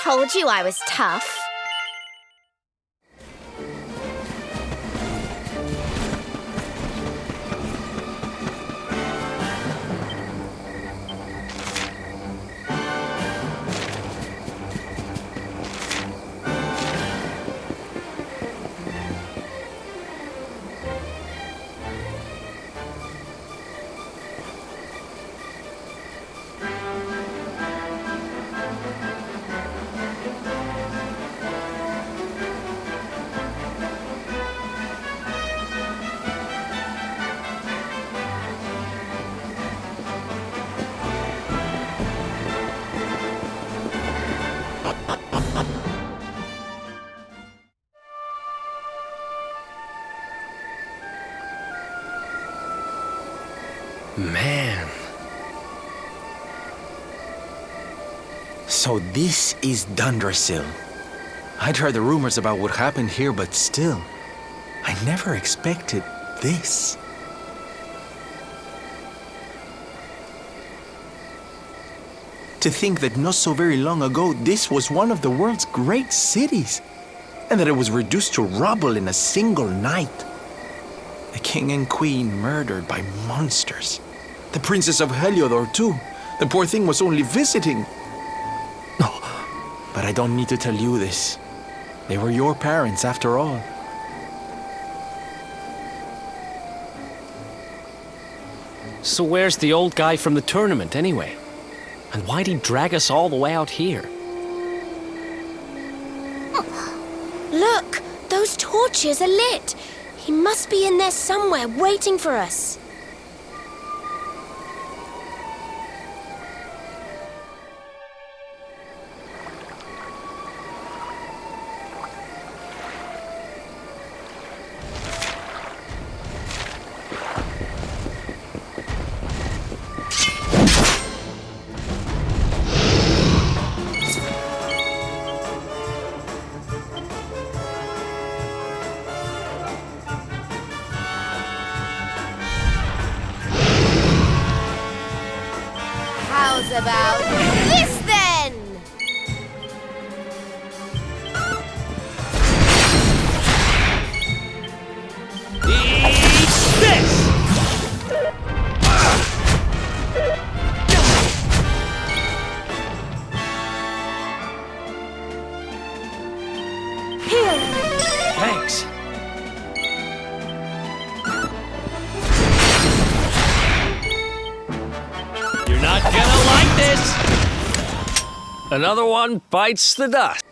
Told you I was tough. Man. So this is Dundrasil. I'd heard the rumors about what happened here, but still, I never expected this. To think that not so very long ago, this was one of the world's great cities, and that it was reduced to rubble in a single night. The king and queen murdered by monsters. The princess of Heliodor, too. The poor thing was only visiting. Oh, but I don't need to tell you this. They were your parents, after all. So where's the old guy from the tournament, anyway? And why'd he drag us all the way out here? Look! Those torches are lit! He must be in there somewhere, waiting for us. How's about this then? Eat this! Here! Thanks. You're not gonna like this! Another one bites the dust.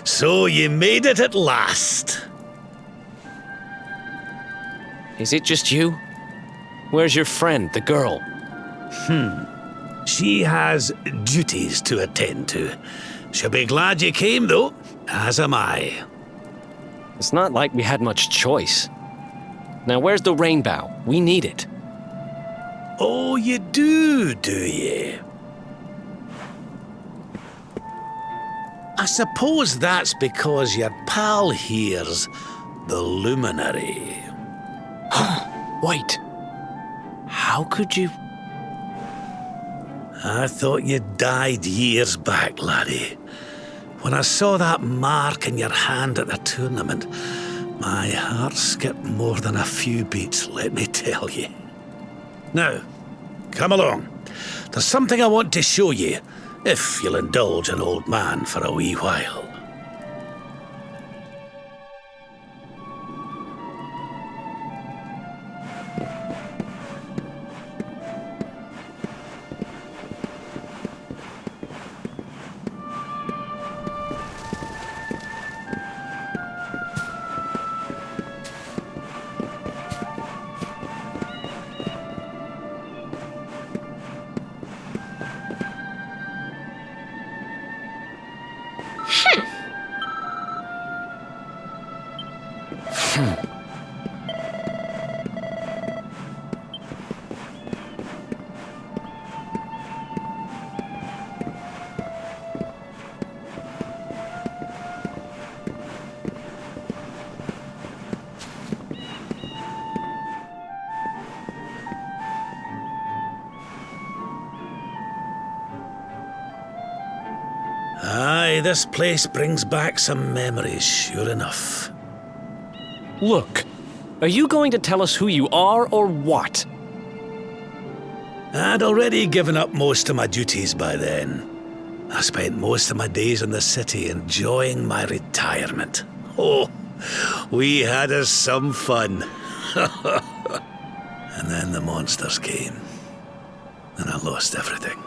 So you made it at last. Is it just you? Where's your friend, the girl? She has duties to attend to. She'll be glad you came, though, as am I. It's not like we had much choice. Now, where's the rainbow? We need it. Oh, you do you? I suppose that's because your pal here's the luminary. Wait. How could you... I thought you died years back, laddie. When I saw that mark in your hand at the tournament, my heart skipped more than a few beats, let me tell you. Now, come along. There's something I want to show you, if you'll indulge an old man for a wee while. Aye, this place brings back some memories, sure enough. Look, are you going to tell us who you are or what? I'd already given up most of my duties by then. I spent most of my days in the city enjoying my retirement. Oh, we had us some fun. And then the monsters came, and I lost everything.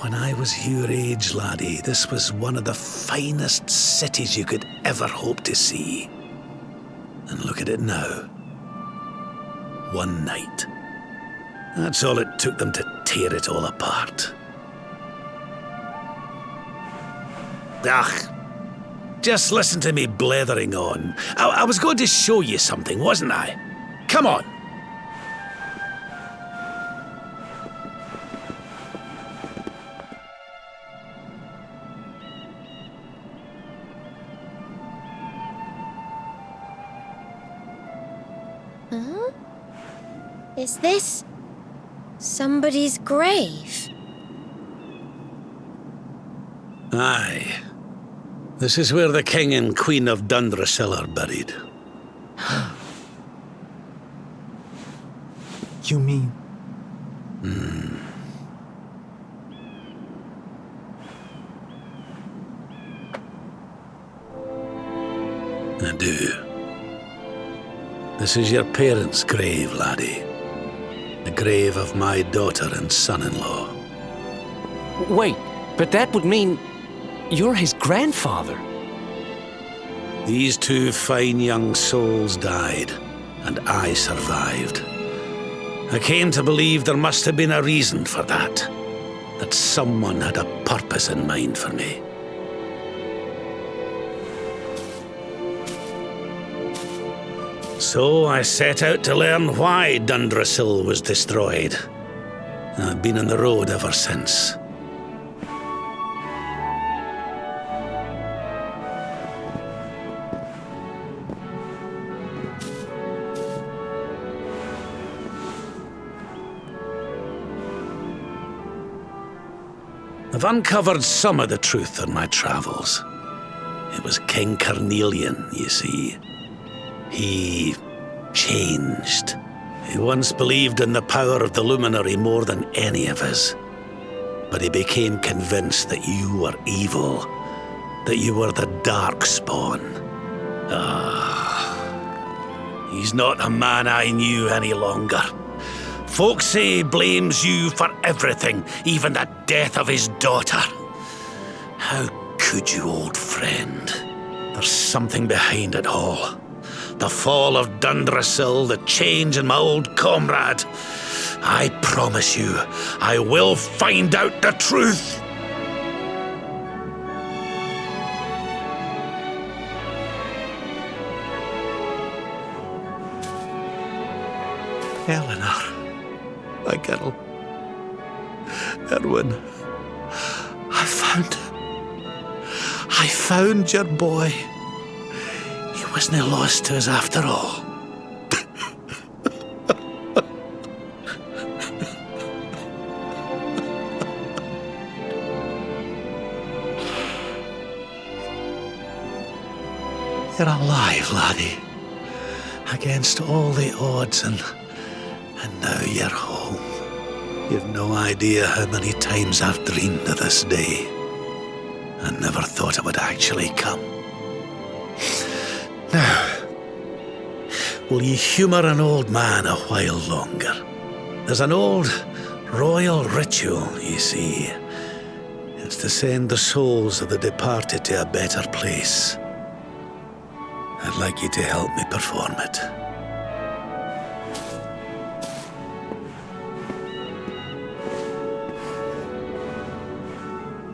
When I was your age, laddie, this was one of the finest cities you could ever hope to see. And look at it now. One night. That's all it took them to tear it all apart. Just listen to me blethering on. I was going to show you something, wasn't I? Come on. Huh? Is this somebody's grave? Aye. This is where the King and Queen of Dundrasil are buried. You mean? I do. This is your parents' grave, laddie. The grave of my daughter and son-in-law. Wait, but that would mean you're his grandfather. These two fine young souls died, and I survived. I came to believe there must have been a reason for that. That someone had a purpose in mind for me. So I set out to learn why Dundrasil was destroyed. I've been on the road ever since. I've uncovered some of the truth on my travels. It was King Carnelian, you see. He changed. He once believed in the power of the luminary more than any of us. But he became convinced that you were evil, that you were the Darkspawn. He's not a man I knew any longer. Folks say he blames you for everything, even the death of his daughter. How could you, old friend? There's something behind it all. The fall of Dundrasil, the change in my old comrade. I promise you, I will find out the truth. Eleanor, my girl. Erwin, I found your boy. He wasn't lost to us after all. You're alive, laddie. Against all the odds, and now you're home. You've no idea how many times I've dreamed of this day. I never thought it would actually come. Now, will you humour an old man a while longer? There's an old royal ritual, you see. It's to send the souls of the departed to a better place. I'd like you to help me perform it.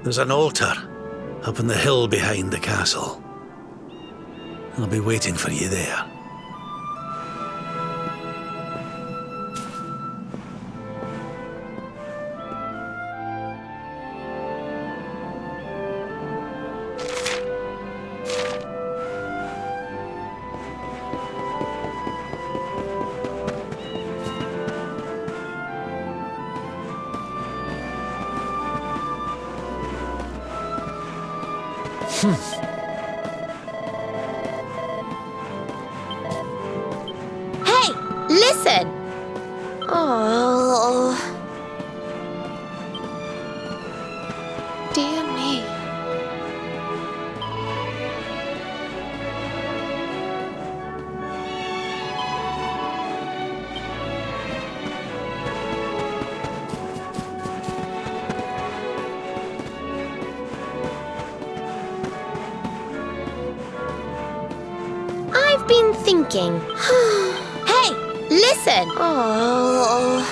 There's an altar up on the hill behind the castle. I'll be waiting for you there. Hey, listen! Oh. Dear me. I've been thinking. Hey, listen! Oh.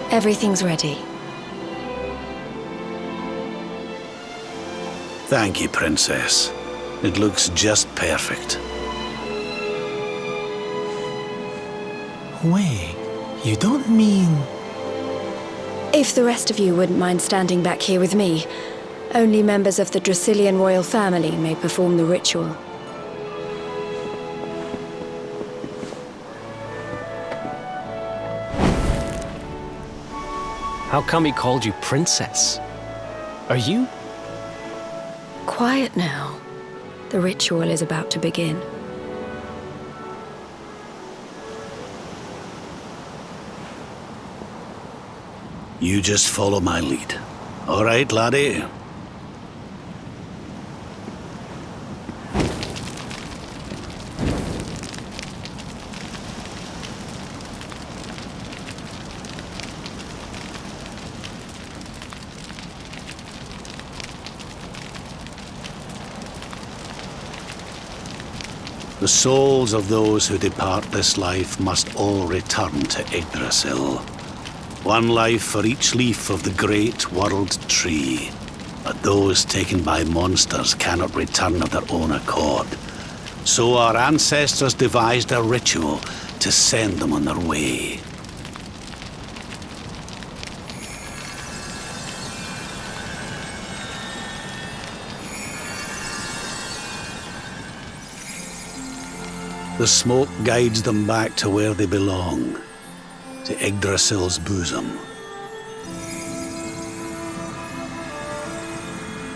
Everything's ready. Thank you, Princess. It looks just perfect. Wait, you don't mean... If the rest of you wouldn't mind standing back here with me, only members of the Dracilian royal family may perform the ritual. How come he called you princess? Are you? Quiet now. The ritual is about to begin. You just follow my lead. All right, laddie? The souls of those who depart this life must all return to Yggdrasil. One life for each leaf of the great world tree. But those taken by monsters cannot return of their own accord. So our ancestors devised a ritual to send them on their way. The smoke guides them back to where they belong, to Yggdrasil's bosom.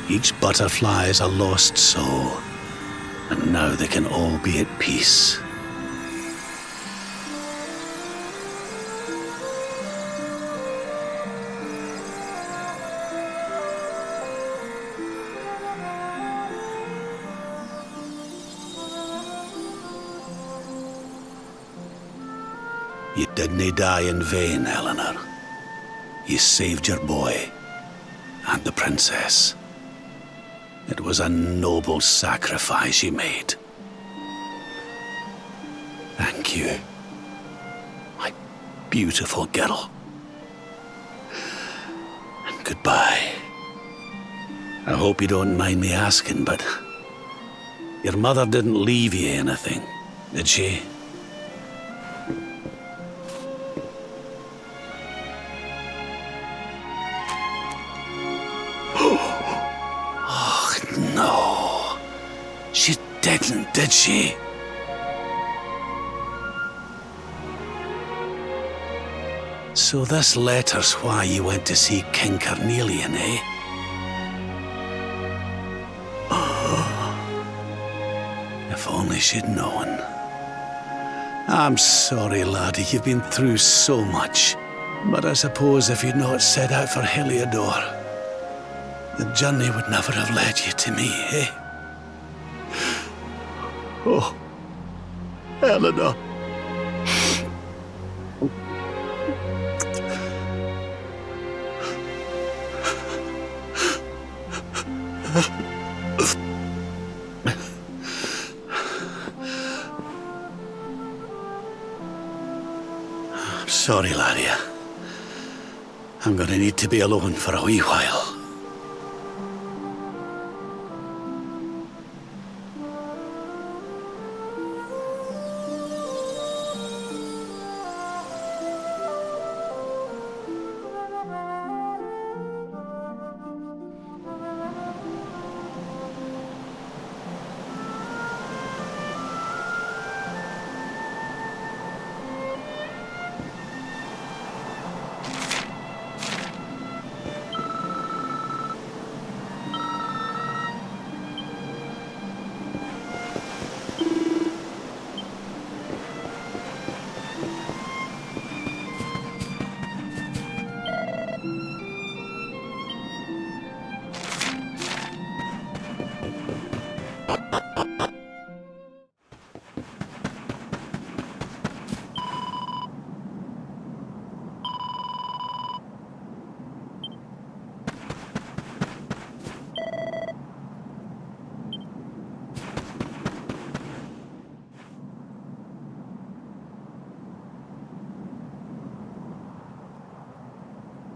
Each butterfly is a lost soul, and now they can all be at peace. You didn't die in vain, Eleanor. You saved your boy and the princess. It was a noble sacrifice you made. Thank you, my beautiful girl. And goodbye. I hope you don't mind me asking, but your mother didn't leave you anything, did she? No, she didn't, did she? So this letter's why you went to see King Carnelian, eh? If only she'd known. I'm sorry, laddie, you've been through so much. But I suppose if you'd not set out for Heliodor, the journey would never have led you to me, eh? Oh, Eleanor. I'm sorry, laddie. I'm gonna need to be alone for a wee while.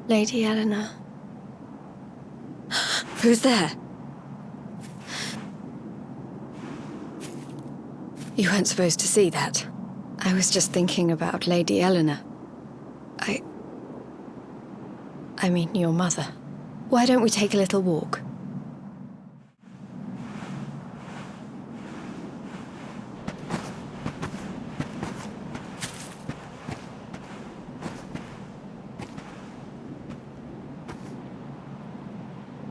Lady Eleanor. Who's there? You weren't supposed to see that. I was just thinking about Lady Eleanor. I mean, your mother. Why don't we take a little walk?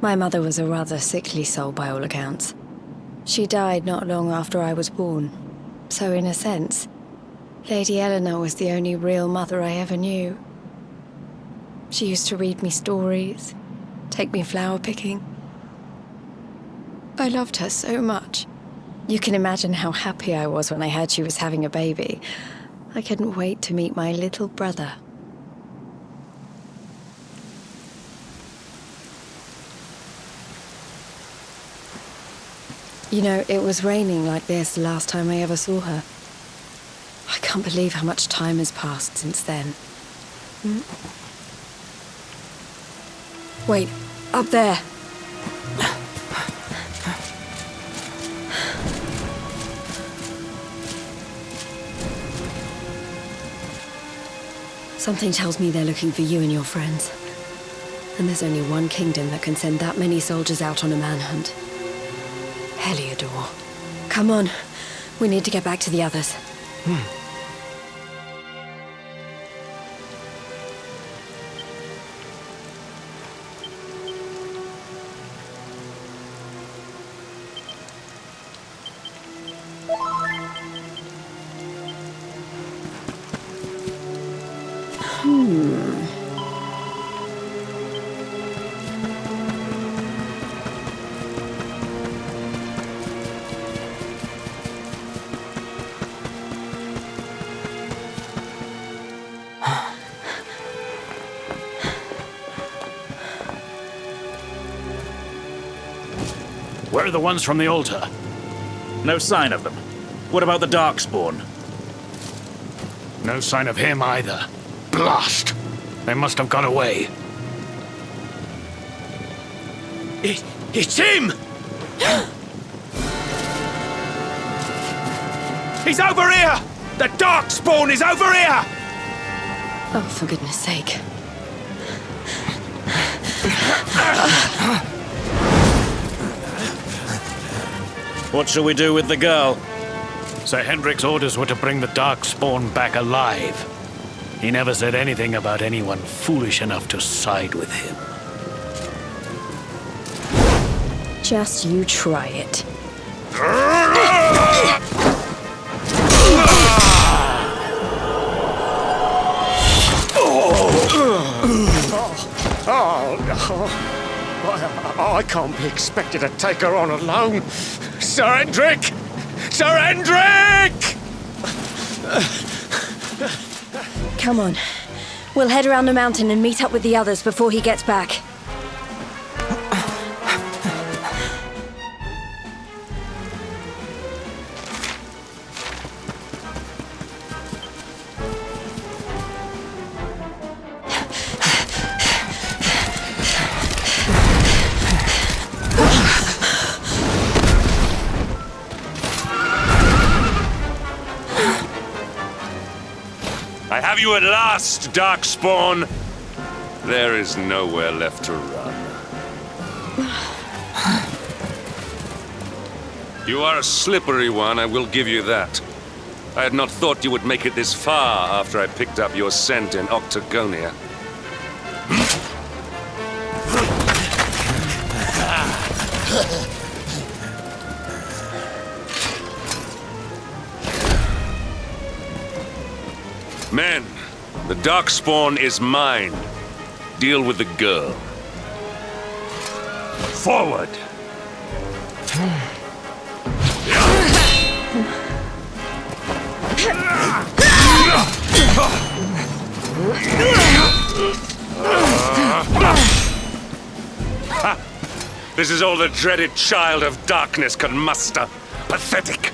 My mother was a rather sickly soul by all accounts. She died not long after I was born. So in a sense, Lady Eleanor was the only real mother I ever knew. She used to read me stories, take me flower picking. I loved her so much. You can imagine how happy I was when I heard she was having a baby. I couldn't wait to meet my little brother. You know, it was raining like this the last time I ever saw her. I can't believe how much time has passed since then. Wait, up there! Something tells me they're looking for you and your friends. And there's only one kingdom that can send that many soldiers out on a manhunt. Heliodor. Come on. We need to get back to the others. Where are the ones from the altar? No sign of them. What about the Darkspawn? No sign of him either. Blast! They must have got away. It's him! He's over here! The Darkspawn is over here! Oh, for goodness sake. What shall we do with the girl? Sir Hendrik's orders were to bring the Darkspawn back alive. He never said anything about anyone foolish enough to side with him. Just you try it. I can't be expected to take her on alone. Sir Hendrik! Sir Hendrik! Come on. We'll head around the mountain and meet up with the others before he gets back. I have you at last, Darkspawn! There is nowhere left to run. You are a slippery one, I will give you that. I had not thought you would make it this far after I picked up your scent in Octagonia. Men, the Darkspawn is mine. Deal with the girl. Forward! This is all the dreaded child of darkness can muster. Pathetic!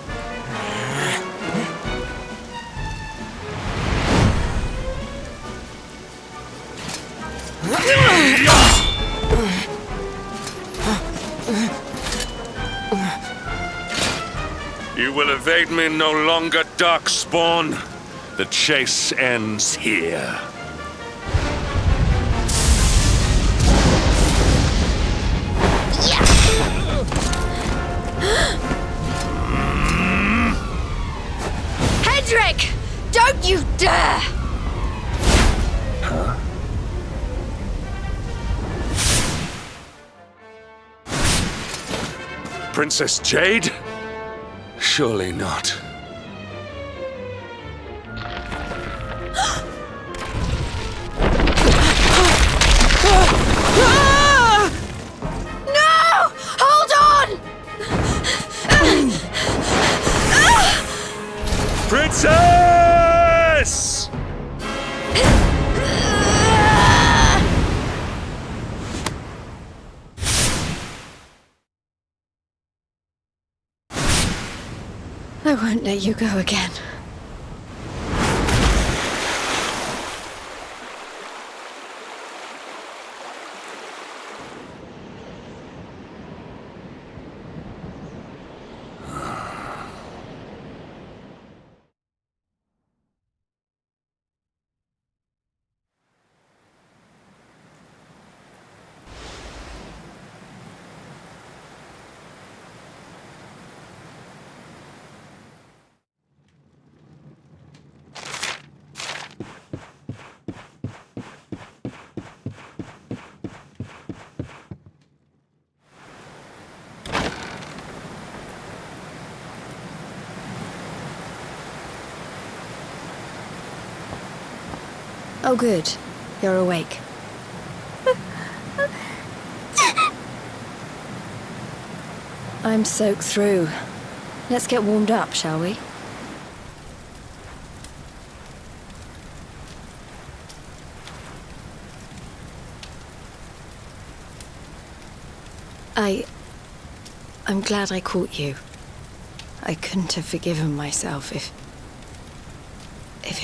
evade me no longer, Darkspawn. The chase ends here. Hendrik! Don't you dare! Huh? Princess Jade? Surely not. No! Hold on! Princess! I won't let you go again. Oh, good. You're awake. I'm soaked through. Let's get warmed up, shall we? I'm glad I caught you. I couldn't have forgiven myself if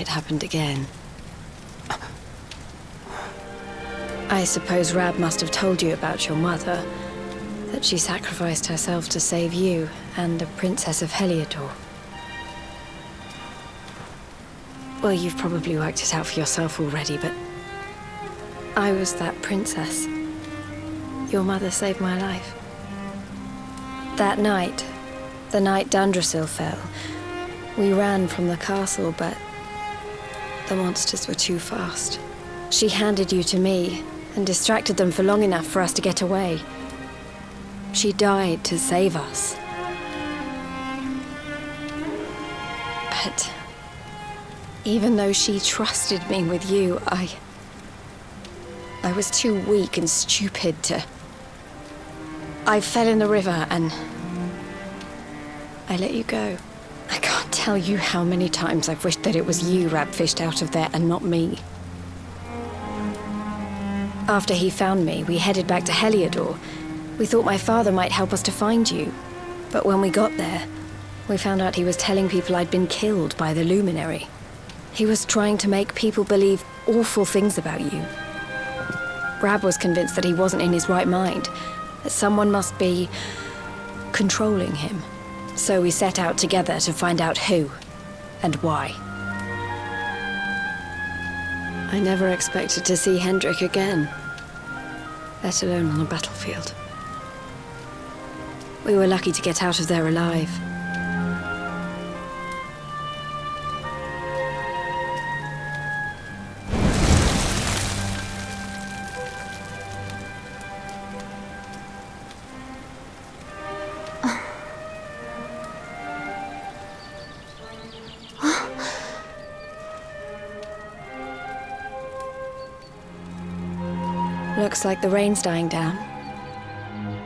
it happened again. I suppose Rab must have told you about your mother, that she sacrificed herself to save you and the Princess of Heliodor. Well, you've probably worked it out for yourself already, but I was that princess. Your mother saved my life. That night, the night Dundrasil fell, we ran from the castle, but the monsters were too fast. She handed you to me and distracted them for long enough for us to get away. She died to save us. But even though she trusted me with you, I was too weak and stupid to... I fell in the river and I let you go. I can't tell you how many times I've wished that it was you Rab fished out of there and not me. After he found me, we headed back to Heliodor. We thought my father might help us to find you. But when we got there, we found out he was telling people I'd been killed by the Luminary. He was trying to make people believe awful things about you. Rab was convinced that he wasn't in his right mind, that someone must be controlling him. So we set out together to find out who and why. I never expected to see Hendrik again, let alone on a battlefield. We were lucky to get out of there alive. Looks like the rain's dying down.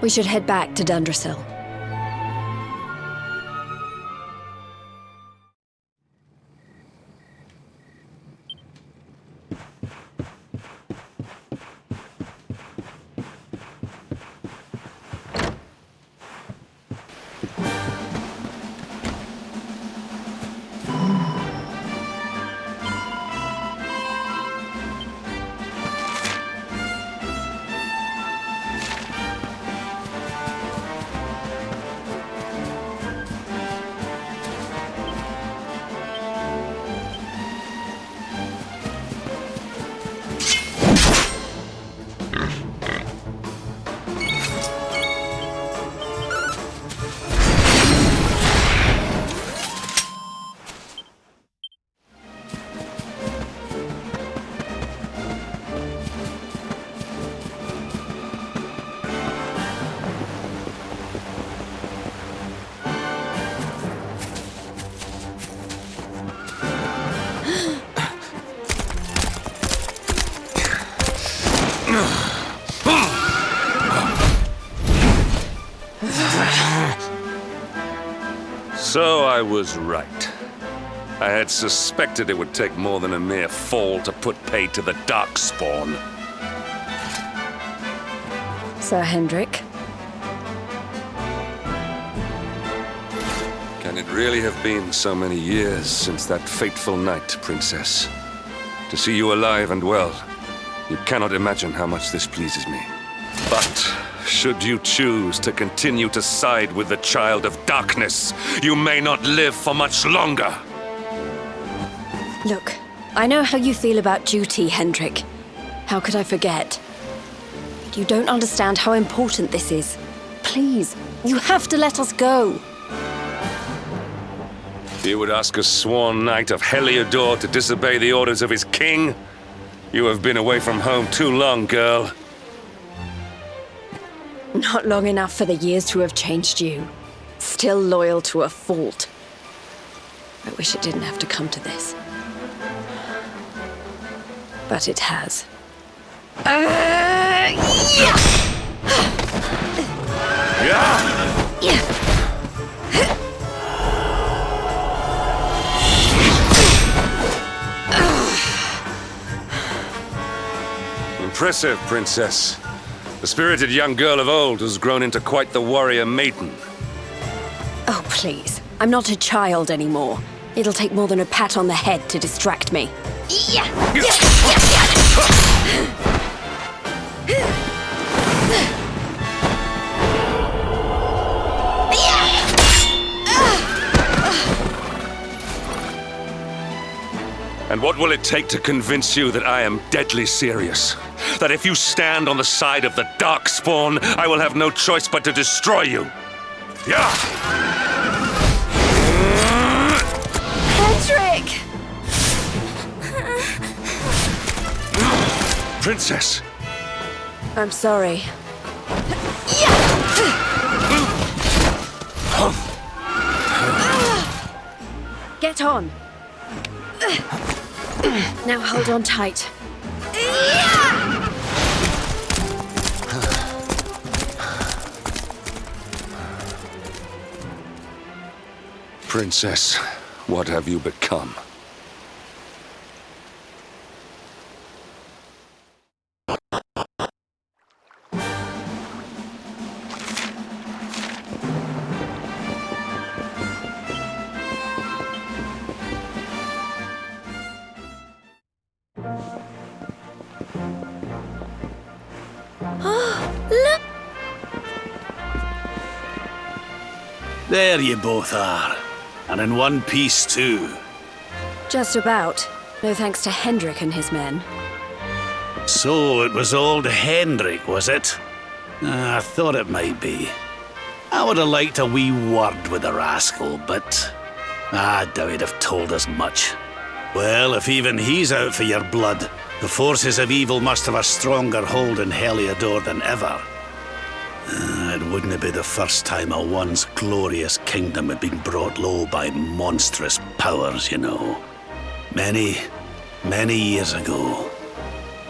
We should head back to Dundrasil. I was right. I had suspected it would take more than a mere fall to put paid to the Darkspawn. Sir Hendrik? Can it really have been so many years since that fateful night, Princess? To see you alive and well, you cannot imagine how much this pleases me. But should you choose to continue to side with the Child of Darkness, you may not live for much longer. Look, I know how you feel about duty, Hendrik. How could I forget? But you don't understand how important this is. Please, you have to let us go. You would ask a sworn knight of Heliodor to disobey the orders of his king? You have been away from home too long, girl. Not long enough for the years to have changed you. Still loyal to a fault. I wish it didn't have to come to this. But it has. Impressive, Princess. The spirited young girl of old has grown into quite the warrior maiden. Oh, please. I'm not a child anymore. It'll take more than a pat on the head to distract me. And what will it take to convince you that I am deadly serious? That if you stand on the side of the Darkspawn, I will have no choice but to destroy you? Yeah! Hendrik! Princess! I'm sorry. Get on. Now hold on tight. Princess, what have you become? There you both are. And in one piece, too. Just about. No thanks to Hendrik and his men. So it was old Hendrik, was it? I thought it might be. I would have liked a wee word with the rascal, but I doubt he'd have told us much. Well, if even he's out for your blood, the forces of evil must have a stronger hold in Heliodor than ever. It wouldn't be the first time a once glorious kingdom had been brought low by monstrous powers, you know. Many years ago,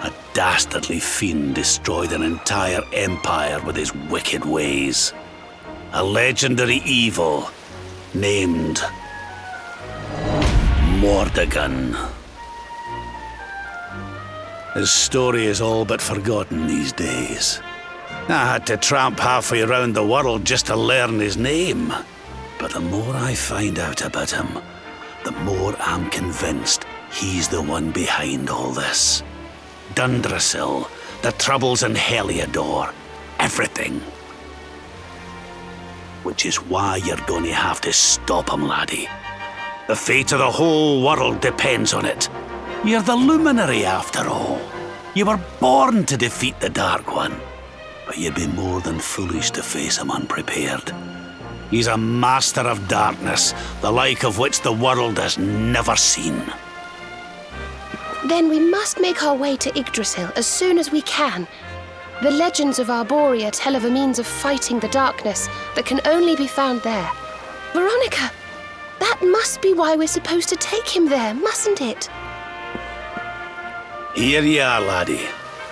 a dastardly fiend destroyed an entire empire with his wicked ways. A legendary evil named Mordegon. His story is all but forgotten these days. I had to tramp halfway around the world just to learn his name. But the more I find out about him, the more I'm convinced he's the one behind all this. Dundrasil, the troubles in Heliodor, everything. Which is why you're going to have to stop him, laddie. The fate of the whole world depends on it. You're the luminary, after all. You were born to defeat the Dark One. But you'd be more than foolish to face him unprepared. He's a master of darkness, the like of which the world has never seen. Then we must make our way to Yggdrasil as soon as we can. The legends of Arborea tell of a means of fighting the darkness that can only be found there. Veronica, that must be why we're supposed to take him there, mustn't it? Here you are, laddie.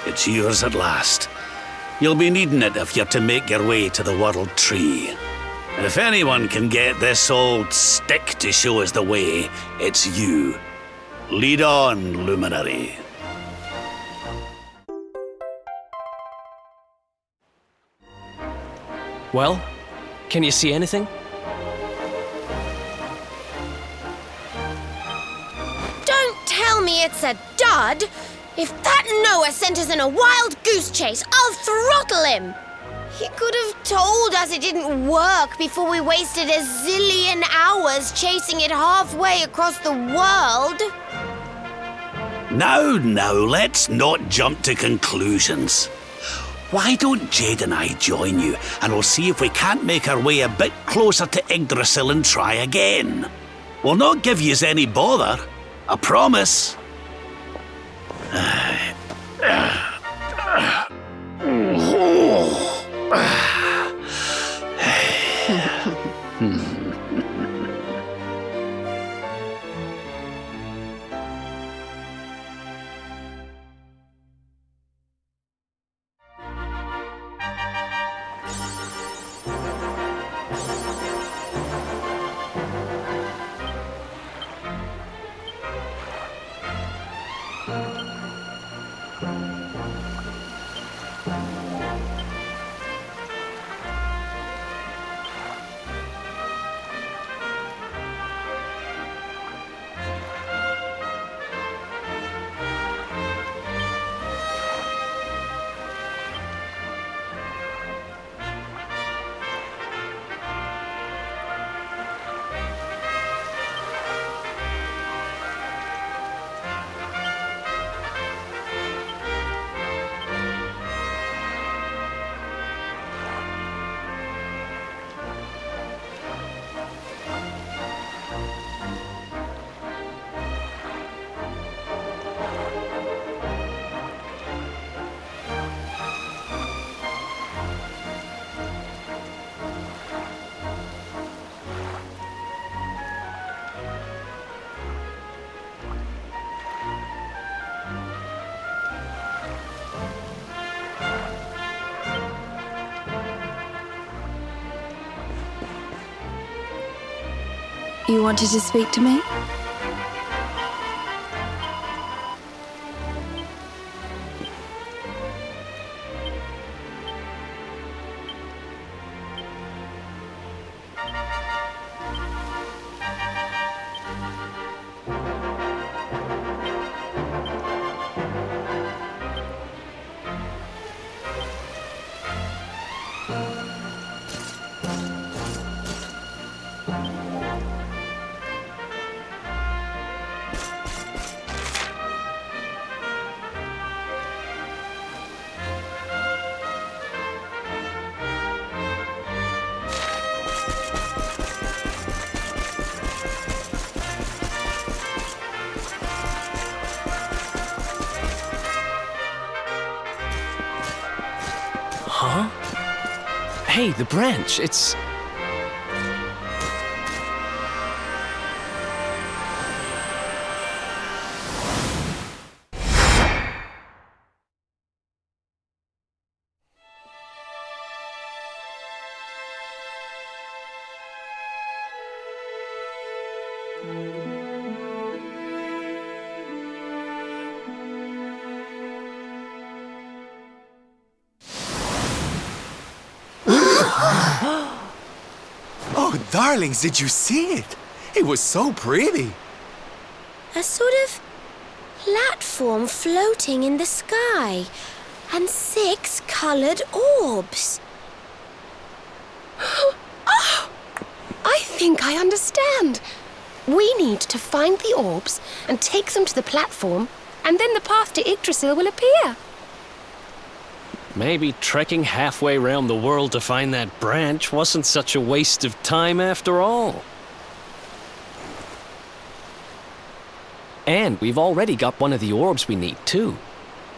It's yours at last. You'll be needing it if you're to make your way to the World Tree. If anyone can get this old stick to show us the way, it's you. Lead on, Luminary. Well, can you see anything? Don't tell me it's a dud! If that Noah sent us in a wild goose chase, I'll throttle him! He could have told us it didn't work before we wasted a zillion hours chasing it halfway across the world. Now, let's not jump to conclusions. Why don't Jade and I join you, and we'll see if we can't make our way a bit closer to Yggdrasil and try again. We'll not give yous any bother, I promise. You wanted to speak to me? Huh? Hey, the branch, it's... Oh, darlings, did you see it? It was so pretty. A sort of platform floating in the sky, and 6 colored orbs. Oh, I think I understand. We need to find the orbs and take them to the platform, and then the path to Yggdrasil will appear. Maybe trekking halfway around the world to find that branch wasn't such a waste of time after all. And we've already got one of the orbs we need, too.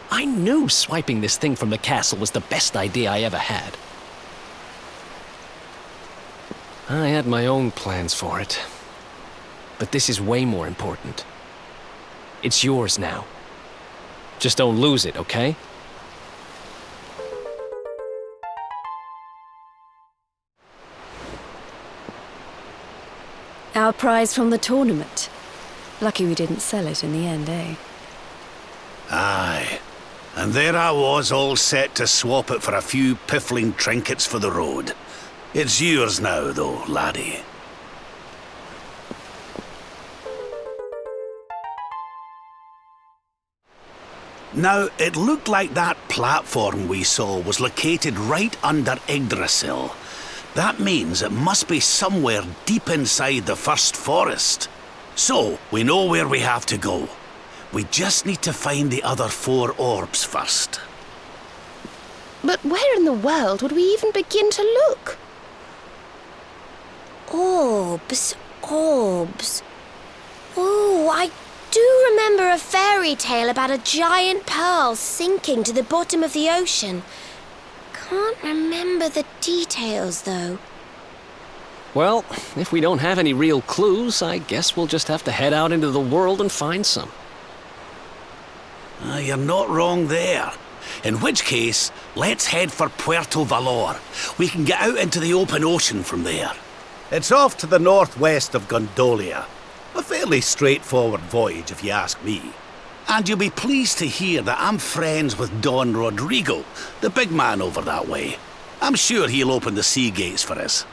I knew swiping this thing from the castle was the best idea I ever had. I had my own plans for it. But this is way more important. It's yours now. Just don't lose it, okay? Our prize from the tournament. Lucky we didn't sell it in the end, eh? Aye. And there I was, all set to swap it for a few piffling trinkets for the road. It's yours now, though, laddie. Now, it looked like that platform we saw was located right under Yggdrasil. That means it must be somewhere deep inside the first forest. So, we know where we have to go. We just need to find the other 4 orbs first. But where in the world would we even begin to look? Orbs. Oh, I do remember a fairy tale about a giant pearl sinking to the bottom of the ocean. Can't remember the details, though. Well, if we don't have any real clues, I guess we'll just have to head out into the world and find some. You're not wrong there. In which case, let's head for Puerto Valor. We can get out into the open ocean from there. It's off to the northwest of Gondolia. A fairly straightforward voyage, if you ask me. And you'll be pleased to hear that I'm friends with Don Rodrigo, the big man over that way. I'm sure he'll open the sea gates for us.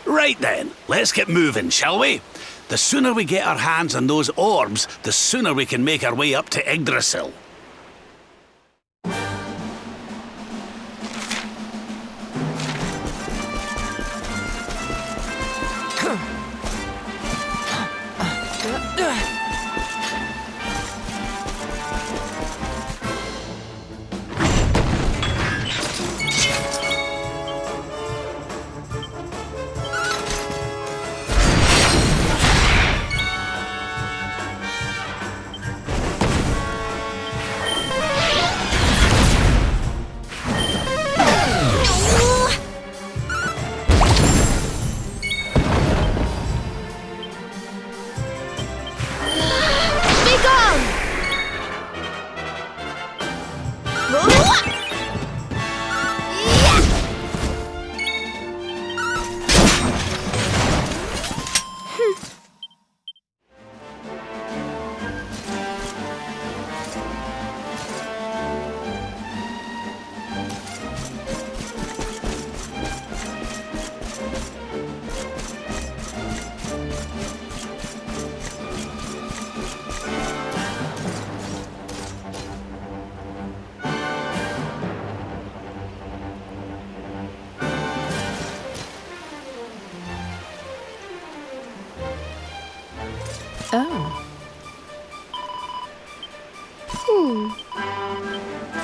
Right then, let's get moving, shall we? The sooner we get our hands on those orbs, the sooner we can make our way up to Yggdrasil.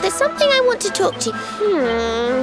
There's something I want to talk to you.